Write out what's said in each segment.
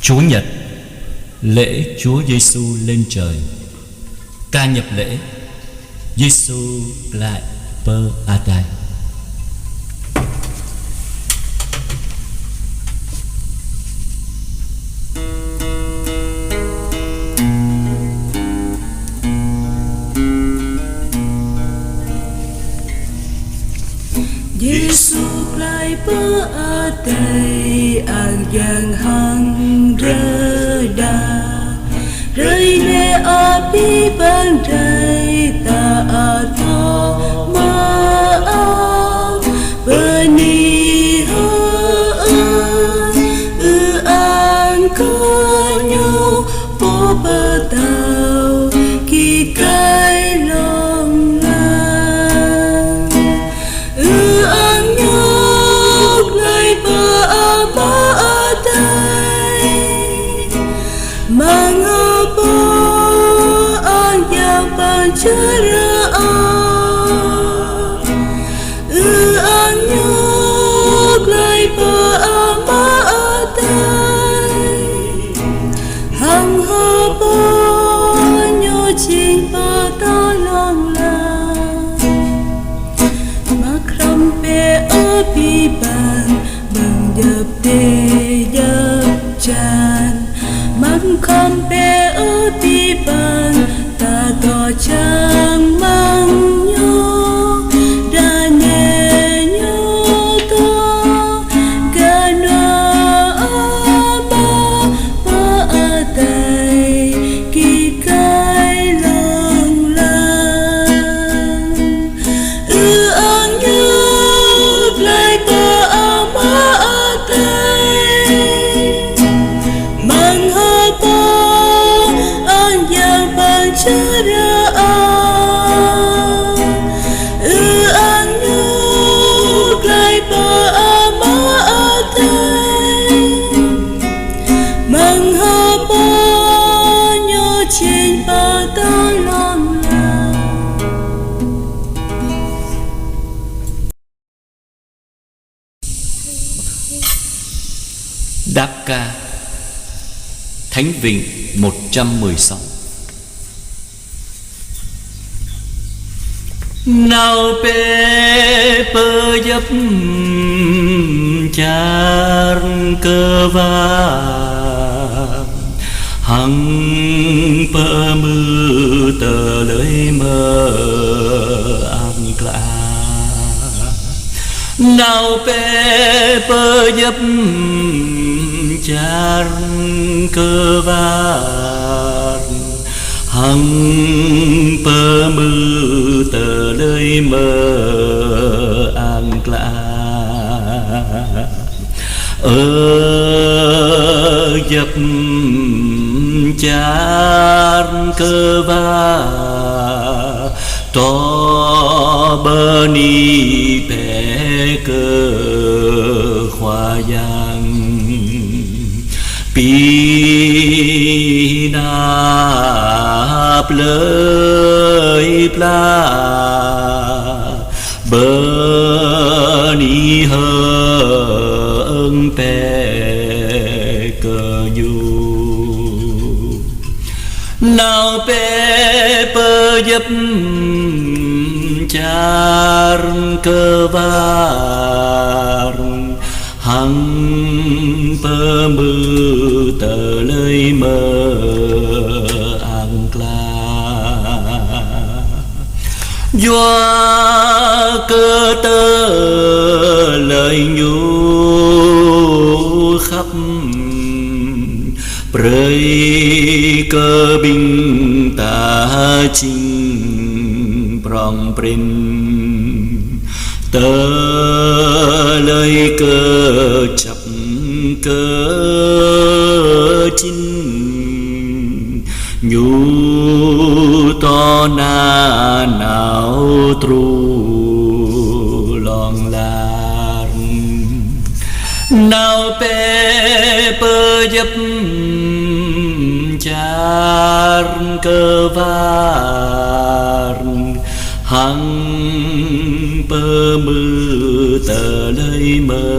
Chúa Nhật, lễ Chúa Giêsu lên trời. Ca nhập lễ Giêsu lại per Adai. Giêsu lại per Adai ang yang hang reda rơi nè api ban day ta ato ma bani an có nhau po ba tao ki kai long ngang an nhóc lại ba tay mang cara an nhóc lại ba tay hằng hơ ba nhô chinh ba ta lòng la mà khăm pe ở bi bàn bằng dập tê dập tràn mà khăm pe ở bi bàn ta có chẳng mang nhau đã nhẹ nhau to cả noa ba tay kỳ cái lòng lan an nhúc lại ba tay mang hơ ba an yang bằng cara an nhúc lại ba tay mang hơ ba nhô trên ba ta lòng la. Đáp ca Thánh Vịnh 116. Nào pe pơ dấp char cơ va hằng pơ mư tờ lời mơ an cla. Nào pe pơ dấp char cơ va hằng pơ mư tờ lời mơ an cla. Dập char cơ va to bơ ni pe cơ khoa giang pi nạp lời pla bơ ni hơ ơn pe cơ nhu. Nào pe pơ dấp char cơ va hằng pơ mư tờ lời mơ an cla. Doa cơ tơ lời nhu khắp prei cơ binh ta chinh prong prin tơ lời cơ chập cơ chinh nhu to na nào tru lòng lan. Nào pe pơ dấp char cơ va hằng pơ mư tờ lời mơ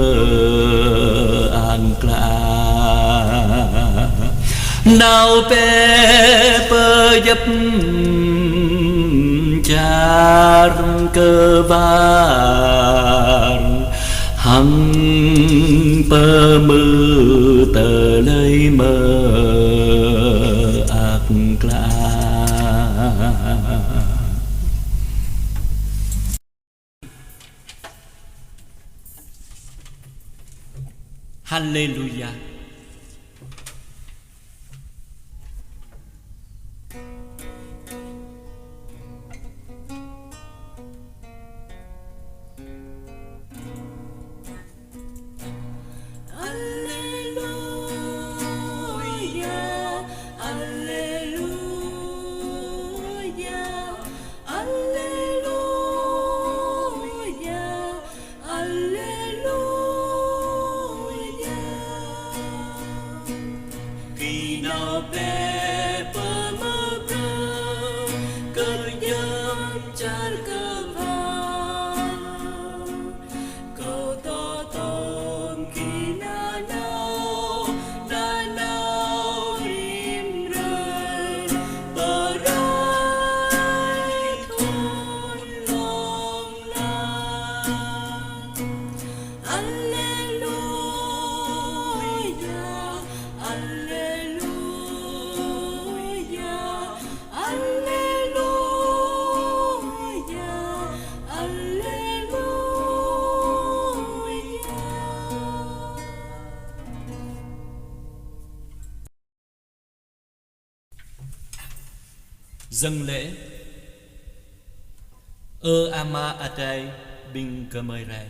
an cla. nào bé bơ dấp char cơ van hằng bơ mơ tờ lấy mơ ác la. Hallelujah. Khi nào bé bơ mơ bơ cơn giông chát cơ vang câu to tôm khi na nao rim rơi bờ rai thôn lòng lang. Alleluia, Alleluia, Alleluia, Dâng lễ ama atai bin kemerai.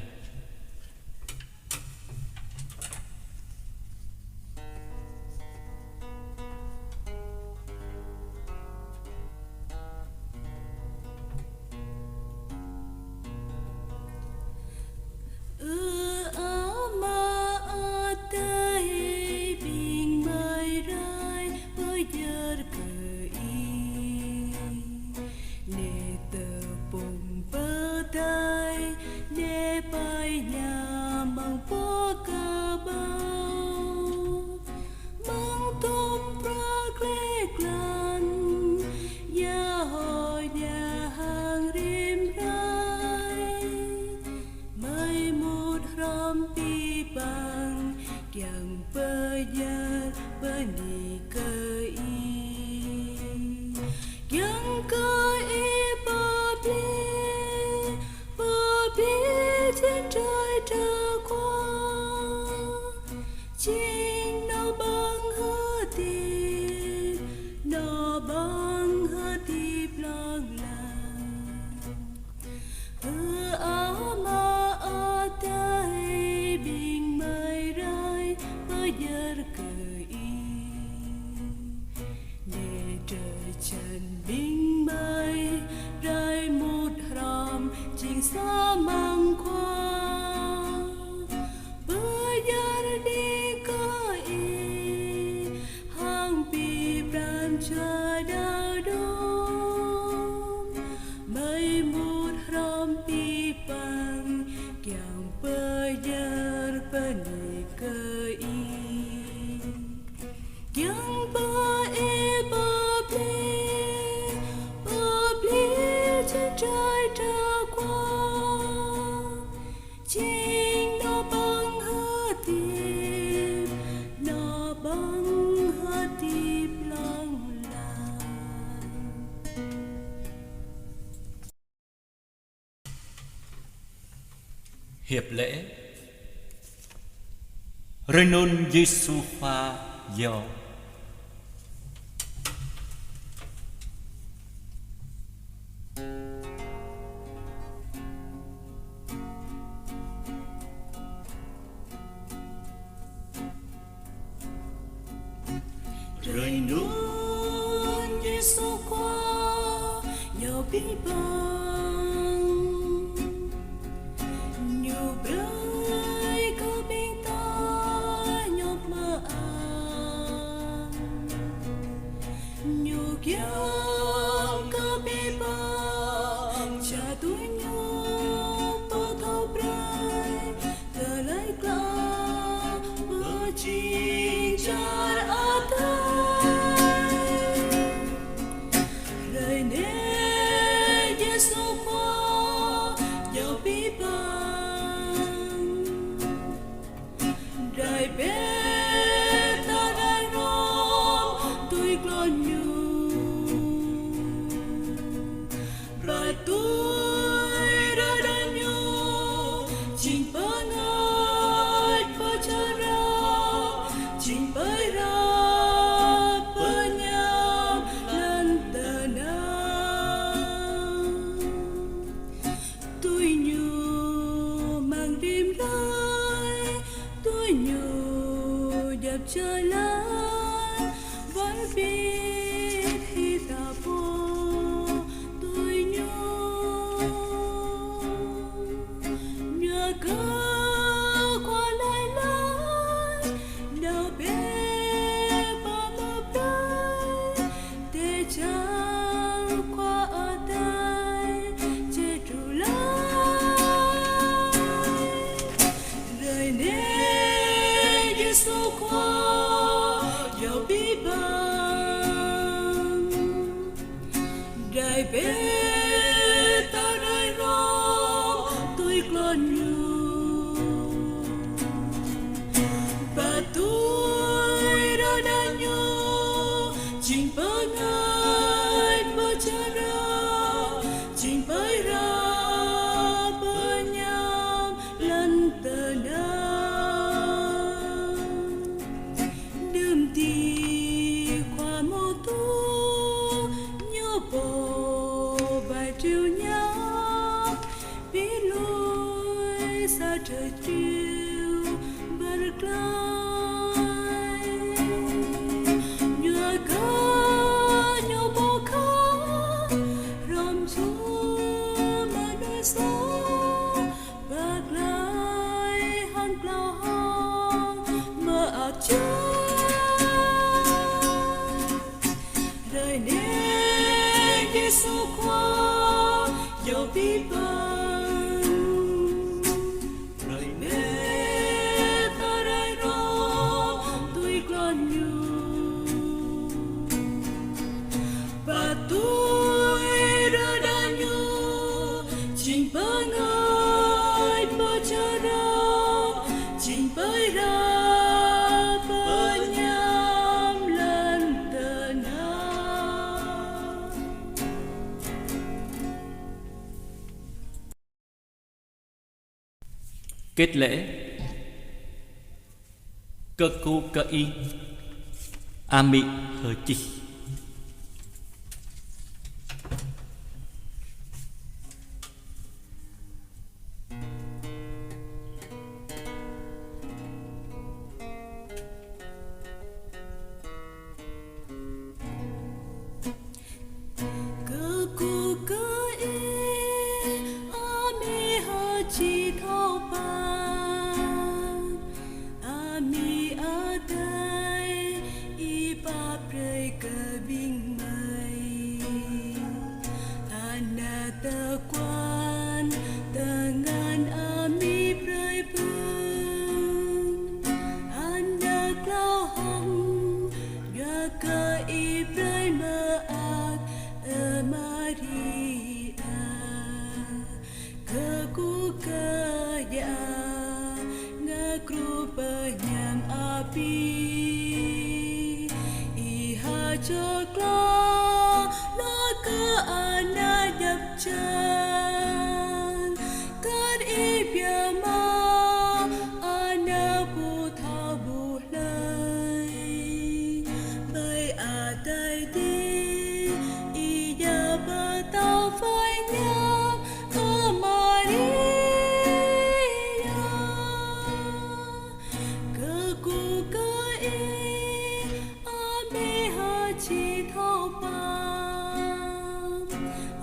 Yang berjar bernikai Yang kai bobli trên trời trở qua chính nó bằng hơ tiệp lòng làng ama atai bình mây rai giờ cười để trời trần bình mây rơi một ròm chính xa mang qua bây giờ đi coi hàng bì ram chờ đau đốm mây một ròm bì bằng càng bây giờ bên cười yang bobli trên trời trở qua chính nó bằng hơ tiệp lòng làng. Hiệp lễ Renon Giêsu Pha do Renon Giêsu qua nhau bi bằng nhiều bơi có bên ta nhọc mơ nhiều kiam có bi bằng cha tuổi nhau bơ thâu bray thờ lấy ca bơ chi cha ata trở lại vẫn biết khi ta vô tôi nhớ cơ qua lại lại đâu biết bao mơ bay để chẳng qua ở đây che trụ lại đời này Giêsu qua dẫu biết bao đời biết ta đời đó tôi còn nhiều và tôi đã nhớ chính bởi ngài bơ cha ra chính bởi ra bơ nham lần tờ đêm đi qua mô tu nhớ bộ bài triều nhau biết lối xa trời chiều bật lại nhớ có nhớ bộ khó rộm rú mà nơi gió bật lại hăng lao hăng mơ ảo đời này Giêsu qua dẫu biết bao đời này ta đây đó tôi còn nhiều và tôi đã nhớ chính bởi ngài bơ cha ra chính bởi ra bơ nham lần tờ nào Kết lễ cơ cu cơ y ami hờ chi. cơ cu cơ y ami hờ chi thâu ban ami ở đây y ba prey cơ binh mây ana tơ quan tơ ngàn ami prey bưng ana clau hồng ga cơ y prey mơ ác Maria cơ cu cơ ya nga krupa nyam api iha chokla la cơ ana nhập chan kad ibya ma ana bu tha bu lai bay a tai đi bà tao phải nhớ ở Maria cơ cu cơ y ami hờ chi thâu ban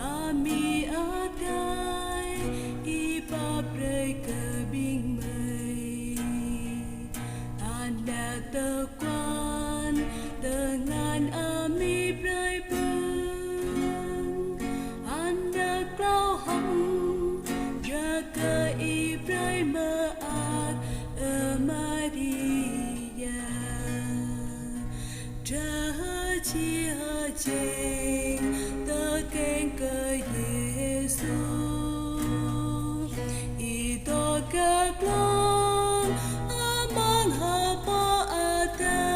ami ở đây y ba prey cơ binh mây ana tơ quan tơ ngàn ami prey clau hồng ga cơ Ibrahim ác ở Maria cha chi hơ chênh tơ kênh cơ Giêsu y to các long mang hờ po ở đây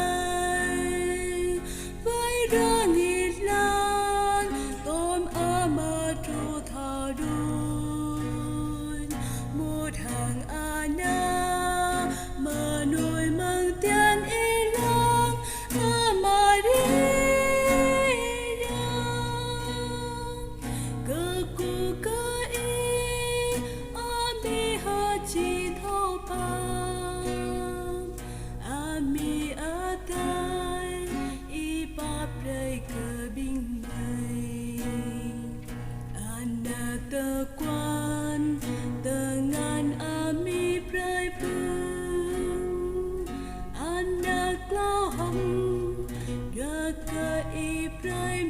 Ibrahim